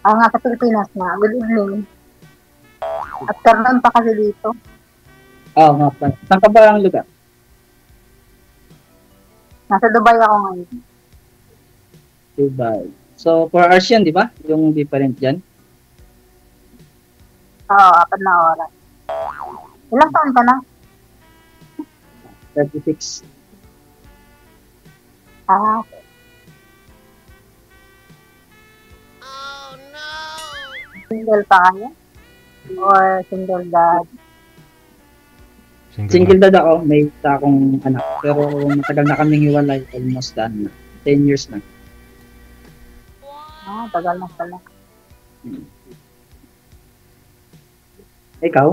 Nga sa Pilipinas na. Good evening. Afternoon pa kasi dito. Oo nga pa. Saan ka ba ang lugar? Nasa Dubai ako ngayon. Dubai. So, 4 hours yan, di ba? Yung different dyan. Oo, 4 na oras. Ilang taon ka na? 36. Okay. Single pa kayo? Or single dad? Single dad ako. May isa akong anak. Pero matagal na kaming hiwalay. Almost done na. 10 years na. Tagal na pala. Ikaw?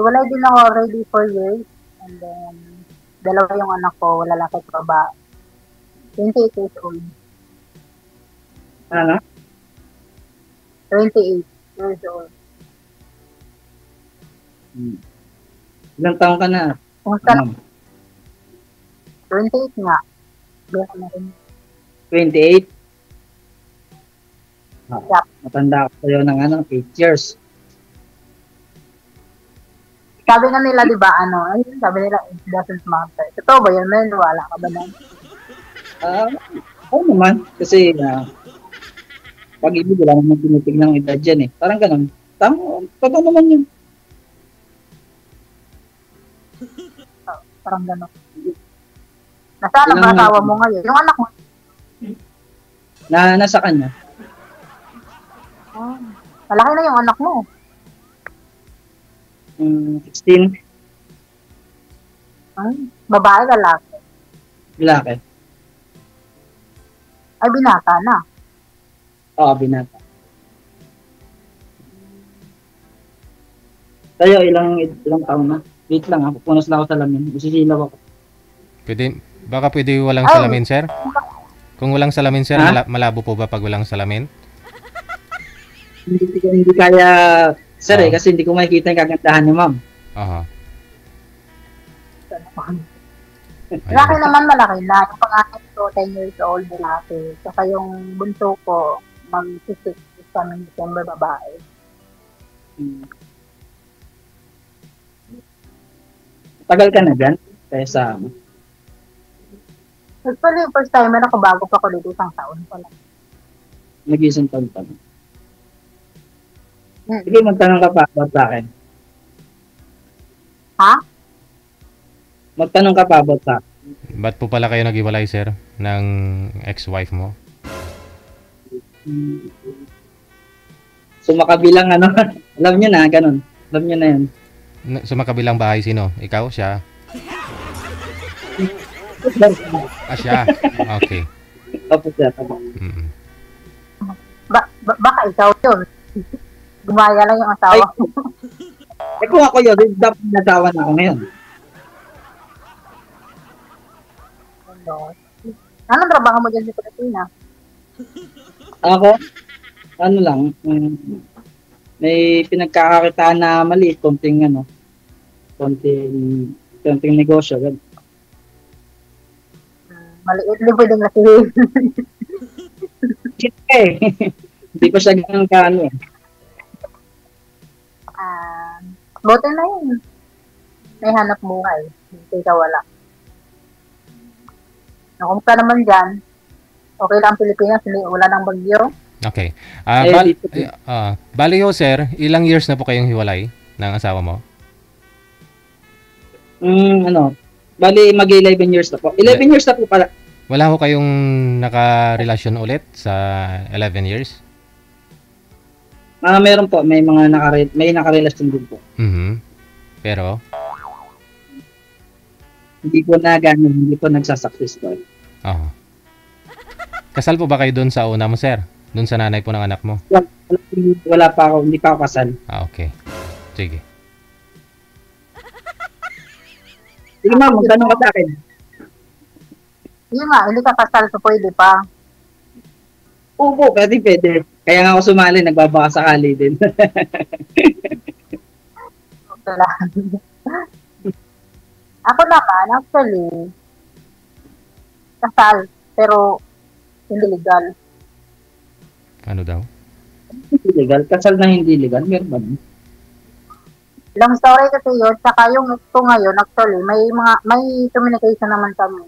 Hiwalay din ako already 4 years. And then, dalawa yung anak ko, wala lang sa babae. 28 years old. Ano? 28 years old. Ilang taon ka na? Kumusta na? 28 nga. Bilang na rin. 28? Yep. Matanda ako sa'yo ng 8 years. Sabi nga nila, di ba, sabi nila, it doesn't matter. Totoo ba yun? Wala ka ba na? Oo naman. Kasi, pag-ibig, wala naman tinitignan ng edad dyan eh. Parang ganun. Totoo naman yun. Parang gano'n. Nasaan ang asawa mo ngayon? Yung anak mo? Nasa kanya. Malaki na yung anak mo. 16. Babae, lalaki? Lalaki. Ay, binata na. Oo, binata. Tayo, ilang taon na? Wait lang ha, pupunas lang ako sa lamin. Isisilaw ako. Baka pwede walang salamin, sir? Kung walang salamin, sir, malabo po ba pag walang salamin? Hindi kaya, sir kasi hindi ko makikita yung kagandahan ni ma'am. Aha. Laki naman malaki na. Yung pangalan ko, 10 years old, lalaki. Saka yung bunso ko, mag-6 kami December, babae. Tagal ka na dyan? Kaya sa Actually, first timer ako bago pa ko dito, isang taon pa lang. Nag-isang taon pa lang. Sige, magtanong ka pa about sa akin. Ha? Magtanong ka pa about sa akin. Ba't po pala kayo nag-iwalay, sir, ng ex-wife mo? So, makabilang alam nyo na, ganun. Alam nyo na yan. Sa makabilang bahay, sino? Ikaw? Siya? Siya. Okay. Opo, siya. Baka ikaw yun. Gumaya lang yung asawa ko. Kung ako yun, dapat nasawa na ako ngayon. Anong trabaho mo dyan sa Pilipinas? Ako? Lang, may pinagkakakitaan na maliit, konting negosyo. Maliit, hindi pwedeng lasihin. Hindi ko siya ganun Buti na yun. May hanap buhay. Hindi ka wala. Kumusta naman dyan? Okay lang Pilipinas, wala nang bagyo? Okay. Bali ho, sir, ilang years na po kayong hiwalay ng asawa mo? Bali, mag-11 years na po. 11 years na po pala. Wala ho kayong naka-relasyon ulit sa 11 years? Meron po. May mga naka-relasyon din po. Pero? Hindi po nagsasuccessful. Kasal po ba kayo doon sa una mo, sir? Doon sa nanay po ng anak mo? Wala pa ako. Hindi pa ako kasal. Okay. Sige. Sige ma'am, magtanong ka sa akin. Yun nga, hindi ka kasal, so pwede pa. Oo, pwede. Kaya nga ako sumali, nagbabaka sakali din. Ako naman, actually, kasal. Pero, hindi legal. Ano daw? Hindi legal. Kasal na hindi legal. Meron ba? Long story kasi yun, saka yung ito ngayon, actually, may communication naman kami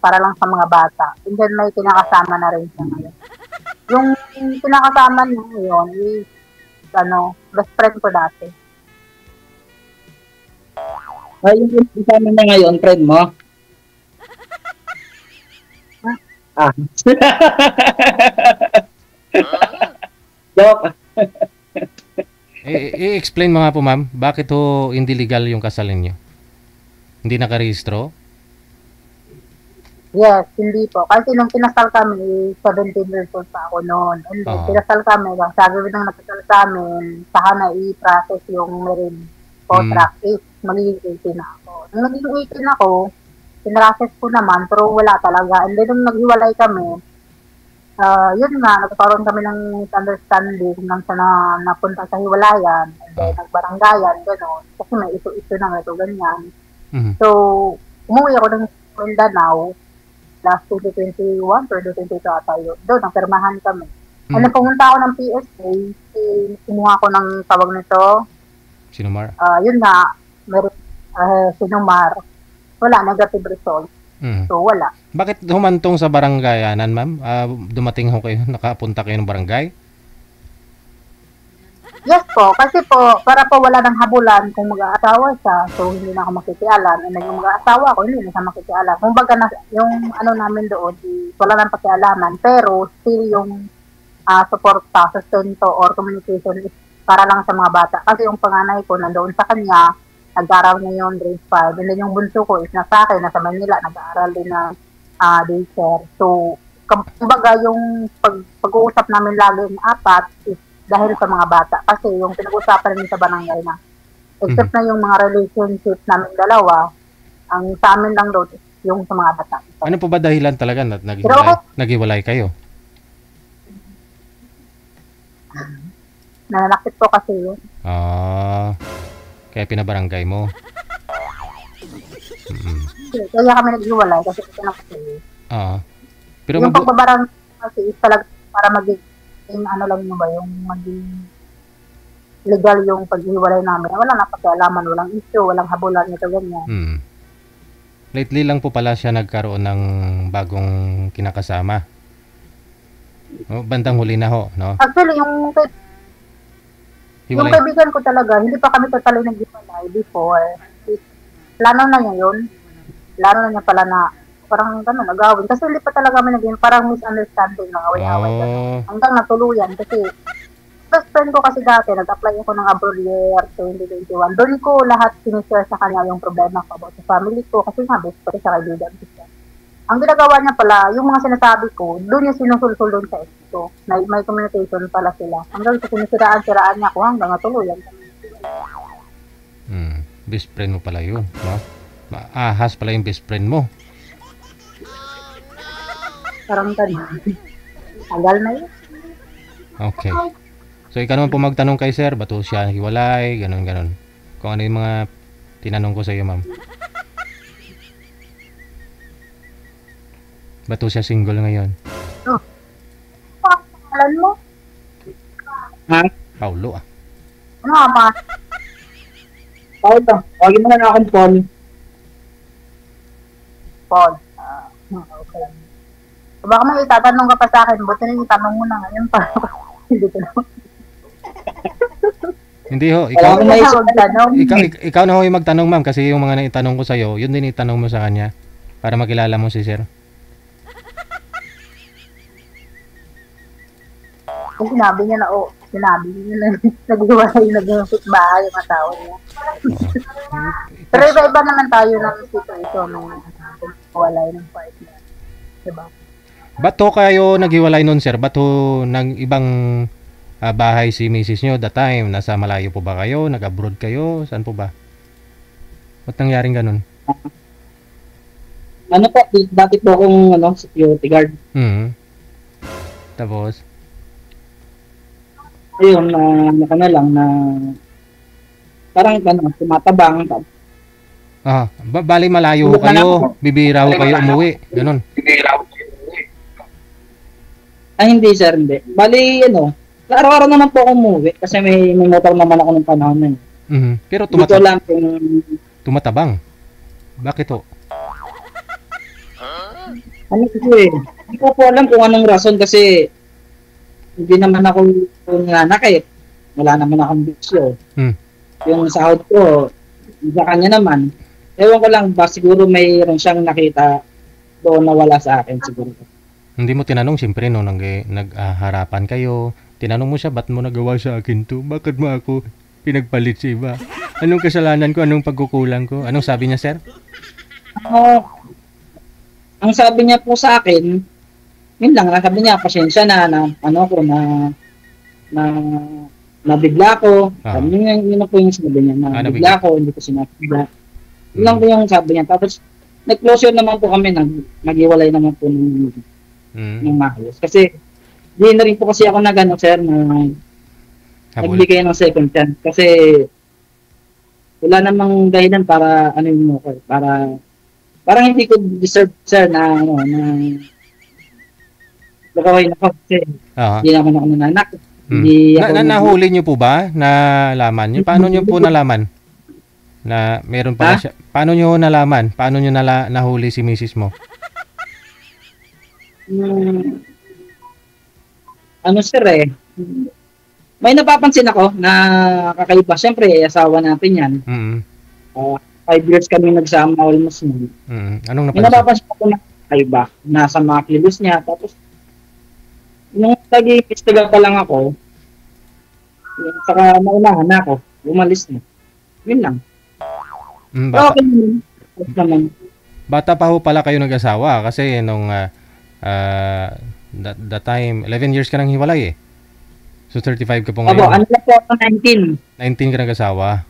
para lang sa mga bata. And then may kinakasama na rin siya ngayon. Yung kinakasama niya ngayon is, best friend ko dati. Ay, yung kasama na ngayon, friend mo? Ah. Joke. I-explain mo nga po, ma'am, bakit ho hindi legal yung kasal niyo? Hindi nakarehistro? Yes, hindi po. Kasi nung kinasal kami, 17 years old pa ako noon. And then, Oo. kinasal kami, sabi nung nakasal sa amin, saka na i-process yung marine contract, magiging 18 na ako. Nung naging 18 ako, pinrocess ko naman, pero wala talaga. And then, nung naghiwalay kami, yun nga, nagkaroon kami ng misunderstanding nang sa napunta sa hiwalayan, and then nagbaranggayan, gano'n. Kasi may ito na ito, ganyan. Mhm. So, umuwi ako ng Mindanao, last 2021, 2022 ata yun. Doon, nagpirmahan kami. Mm. Ano, pumunta ako ng PSA, kumuha ko ng tawag nito, Sinumar? yun nga, sinumar. Wala, negative result. Mhm. So, wala. Bakit humantong sa baranggayanan, ma'am? Dumating ho kayo, nakapunta kayo ng barangay? Yes po, kasi po, para po wala ng habulan kung mag-aasawa siya, so hindi na ako makikialam. And then yung mag-aasawa ko, hindi na siya makikialam. Kung baga, yung ano namin doon, wala nang pakialaman, pero still yung suporta, sustento, or communication is para lang sa mga bata. Kasi yung panganay ko nandoon sa kanya, nag-aaral niya yung grade 5. And then yung bunso ko is nasa akin, nasa Manila, nag-aaral din ng daycare. So, kumbaga yung pag-uusap namin lagi ng apat is dahil sa mga bata. Kasi yung pinag-usapan namin sa barangay na, except na yung mga relationship namin dalawa, ang sa amin lang doon is yung sa mga bata. Ano po ba dahilan talaga na Pero naghiwalay kayo? nananakit po kasi yun. Kaya pinabarangay mo. Kaya kami naghiwalay kasi ito na kasi. Pero yung pagbabarangay kasi is talaga para maging ano lang yun ba, yung maging legal yung paghiwalay namin. Wala na pakialaman, walang issue, walang habulan, ito ganyan. Lately lang po pala siya nagkaroon ng bagong kinakasama. Bandang huli na ho, no? Actually, yung kaibigan ko talaga, hindi pa kami totally naghiwalay before. Plano na niya yun. Plano na niya pala na parang gano'n, nagawin. Kasi hindi pa talaga kami naging parang misunderstanding ng away-away. Hanggang natuluyan. Kasi best friend ko kasi dati, nag-apply ako ng abroad year 2021. Doon ko lahat sinishare sa kanya yung problema ko about sa family ko. Kasi nga, best friend sa kaibigan ko siya. Ang ginagawa niya pala, yung mga sinasabi ko, doon niya sinusulsul doon sa ex ko. May communication pala sila. Hanggang sa sinisiraan-siraan niya ako hanggang natuluyan. Best friend mo pala yun, no? Ahas pala yung best friend mo. Parang ganun. Tagal na yun. Okay. So, ikaw naman po magtanong kay sir, ba't siya hiwalay, ganon. Kung ano yung mga tinanong ko sa iyo, ma'am. Ba't siya single ngayon? Pangalan mo? Paulo, Ano nga ba? Ito, wagin mo na akong Paul. Paul. Okay. So, baka may itatanong ka pa sa akin, buti na itanong mo na ngayon pa. Hindi ko naman. Hindi ho, ikaw na ho yung magtanong, ma'am, kasi yung mga naitanong ko sa iyo, yun din itanong mo sa kanya para makilala mo si sir. Kung sinabi niya na, naghiwalay, nag-fit bahay yung asawa niya. Pero iba-iba naman tayo ng situation nung walay ng partner. Diba? Ba't ho kayo naghiwalay nun, sir? Ba't ho ng ibang bahay si misis nyo that time? Nasa malayo po ba kayo? Nag-abroad kayo? Saan po ba? Ba't nangyaring ganun? Ano po, dati po akong security guard. Tapos? Ayun, na lang na parang tumatabang. Bali malayo ho kayo, bibira ho kayo umuwi, ganun. Ay, hindi sir, hindi. Bali, araw-araw naman po ako umuwi kasi may motor naman ako ng panahon na yun. Pero Dito lang kung tumatabang. Bakit ho? ano ko eh. Hindi ko po alam kung anong rason kasi hindi naman ako nanganak eh. Wala naman akong bisyo. Yung sahod ko, sa kanya naman. Ewan ko lang ba, siguro mayroon siyang nakita doon na wala sa akin siguro. Hindi mo tinanong, siyempre, no, nagharapan kayo. Tinanong mo siya, ba't mo nagawa sa akin to? Bakit mo ako pinagpalit sa iba? Anong kasalanan ko? Anong pagkukulang ko? Anong sabi niya, sir? Ang sabi niya po sa akin, yun lang, sabi niya, pasensya na nabigla ko. Sabi niya, yun na po yung sabi niya, nabigla ko, hindi ko sinabigla. Yun lang po yung sabi niya. Tapos, nag-closure naman po kami, nag-iwalay naman po ng maayos. Kasi, di na rin po kasi ako sir, na nagbigay ng second chance. Kasi, wala namang dahilan para, parang hindi ko deserve, sir, na lakaway na ko. Kasi, hindi naman ako nananak. Nahuli niyo po ba? Nalaman niyo? Paano niyo po nalaman? Na meron pala siya. Paano niyo nalaman? Paano niyo nahuli si misis mo? Sir may napapansin ako na kakaiba. Siyempre, asawa natin yan. 5 years kami nagsama almost. Anong napansin? May napapansin ako na kakaiba. Nasa mga kilos niya. Tapos, nung nag-iistiga pa lang ako, saka naunahan na ako, umalis na. Yun lang. Bata pa ho pala kayo nag-asawa kasi nung that time, 11 years ka nang hiwalay eh. So 35 ka po ngayon. Ano na po ako, 19. 19 ka nag-asawa.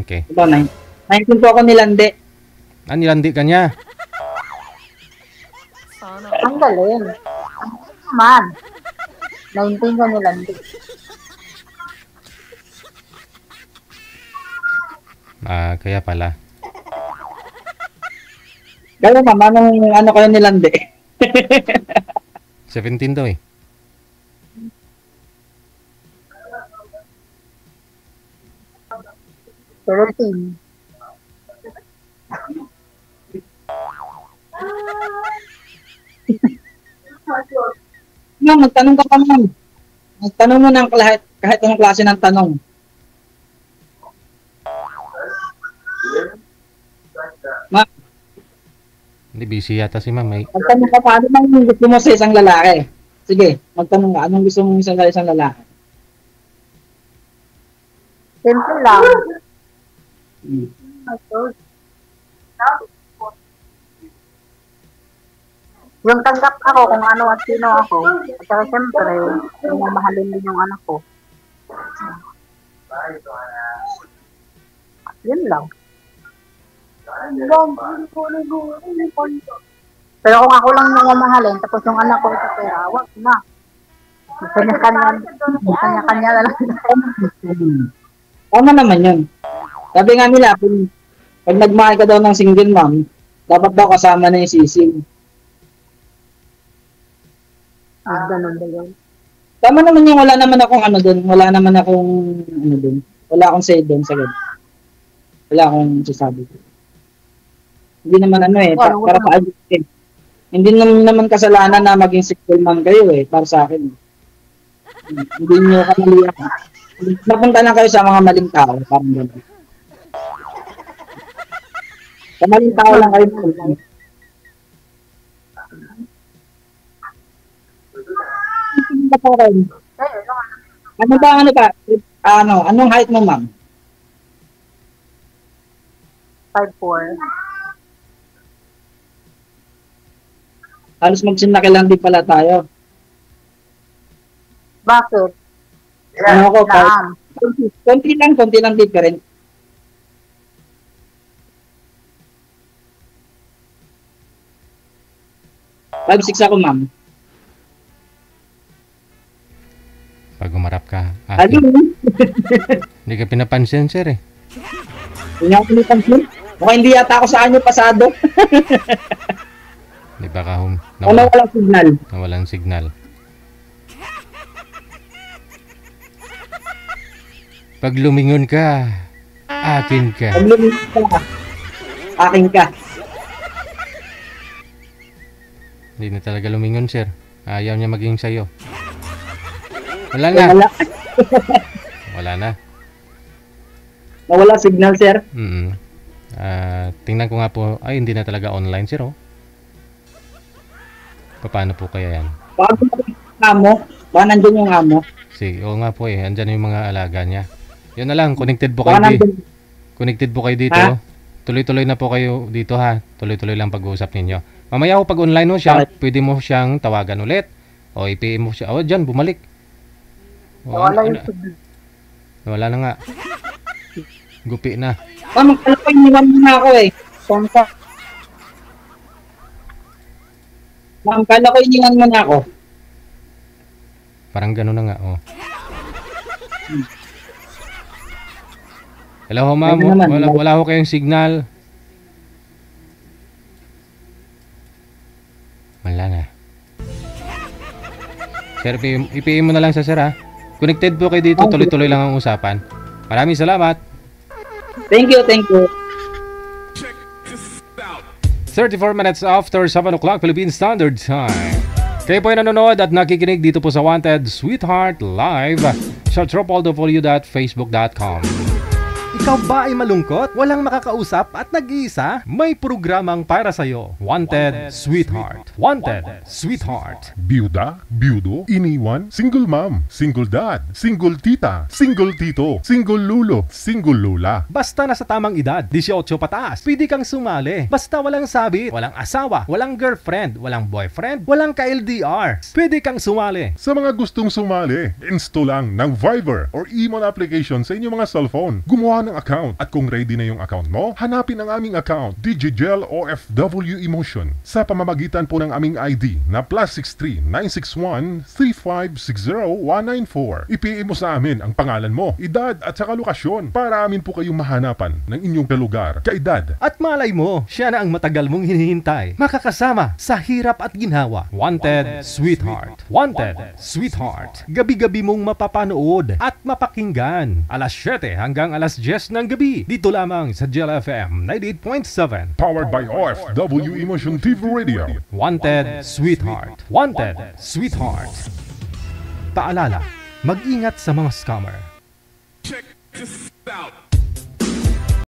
Okay. 19 po ako nilandi. Nilandi ka niya? Ang galing. Man. 19 ka nilandi. Kaya pala. Kaya mama, ano kayo nilandi? 17 daw eh. Seventeen. Magtanong ka pa naman. Magtanong mo ng kahit anong klase ng tanong. Hindi, busy yata si ma'am. Magtanong ka paano mang gusto mo sa isang lalaki. Sige, magtanong ka. Anong gusto mo sa isang lalaki? Simple lang. Yung tanggap ako kung ano at sino ako. At saka siyempre, yung mamahalin din yung anak ko. Yun lang. Pero kung ako lang yung mamahalin, tapos yung anak ko ito pera, wag na. Kanya-kanya na lang. Tama naman yun. Sabi nga nila, pag nagmahal ka daw ng single mom, dapat daw kasama na yung sisig. Ganun ba yun? Tama naman yung wala naman akong wala akong say doon sa ganun. Wala akong sasabi. Hindi naman para pa-adjust. Hindi naman kasalanan na maging single mom kayo para sa akin. Hindi nyo kamalian. Napunta lang kayo sa mga maling tao, parang gano'n. Sa maling tao lang kayo. Anong height mo, ma'am? 5'4". Halos magsinaki lang din pala tayo. Bakit? Ano ko, konti lang different. Five, 6 ako, ma'am. Pag umarap ka. Hindi ka pinapansin, sir eh. Hindi ako pinapansin. Mukhang hindi yata ako sa kanyo pasado. Di ba ka Nawalang signal. Nawalang signal. Pag lumingon ka, akin ka. Pag lumingon ka, akin ka. Hindi na talaga lumingon, sir. Ayaw niya maging sa'yo. Wala na. Wala. Wala na. Nawala signal, sir. Tingnan ko nga po. Ay, hindi na talaga online, sir, oh. Paano po kaya yan? Baka amo. Baka nandun yung amo. Sige, oo nga po eh. Andyan yung mga alaga niya. Yun na lang, connected po kayo dito. Connected po kayo dito. Ha? Tuloy-tuloy na po kayo dito, ha. Tuloy-tuloy lang pag-uusap ninyo. Mamaya ko pag online mo siya, pwede mo siyang tawagan ulit. O i-PM mo siya. O, dyan, bumalik. O, Wala yung signal. wala na nga. Gupi na. Ma'am, kala ko iniwan mo na ako eh. Kontak. Ma'am, kala ko iniwan mo na ako. Parang gano'n na nga, oh. Hello, ma'am. Wala ko kayong signal. Wala na. Sir, i-PM mo na lang sa sir, ha. Connected po kayo dito. Tuloy-tuloy lang ang usapan. Maraming salamat. Thank you, thank you. 34 minutes after 7 o'clock Philippine Standard Time. Kayo po ay nanonood at nakikinig dito po sa Wanted Sweetheart Live sa www.facebook.com. Ikaw ba ay malungkot? Walang makakausap at nag-iisa? May programang para sa'yo. Wanted Sweetheart. Wanted Sweetheart. Byuda, byudo, iniwan, single mom, single dad, single tita, single tito, single lulo, single lula. Basta nasa tamang edad, 18 pataas, pwede kang sumali. Basta walang sabit, walang asawa, walang girlfriend, walang boyfriend, walang ka-LDR. Pwede kang sumali. Sa mga gustong sumali, install lang ng Viber or Emon application sa inyong mga cellphone. Gumawa ng account at kung ready na yung account mo, hanapin ang aming account, Digigel OFW Emotion, sa pamamagitan po ng aming ID na +63 961 3560 194. I-PM mo sa amin ang pangalan mo, edad at saka lokasyon para amin po kayong mahanapan ng inyong kalugar, kaedad. At malay mo, siya na ang matagal mong hinihintay. Makakasama sa hirap at ginhawa. Wanted Sweetheart. Wanted Sweetheart. Gabi-gabi mong mapapanood at mapakinggan. Alas 7 hanggang alas 10 ng gabi. Dito lamang sa Gel FM 98.7. Powered by OFW Emotion TV Radio. Wanted Sweetheart. Wanted Sweetheart. Paalala, mag-ingat sa mga scammer. Check this out.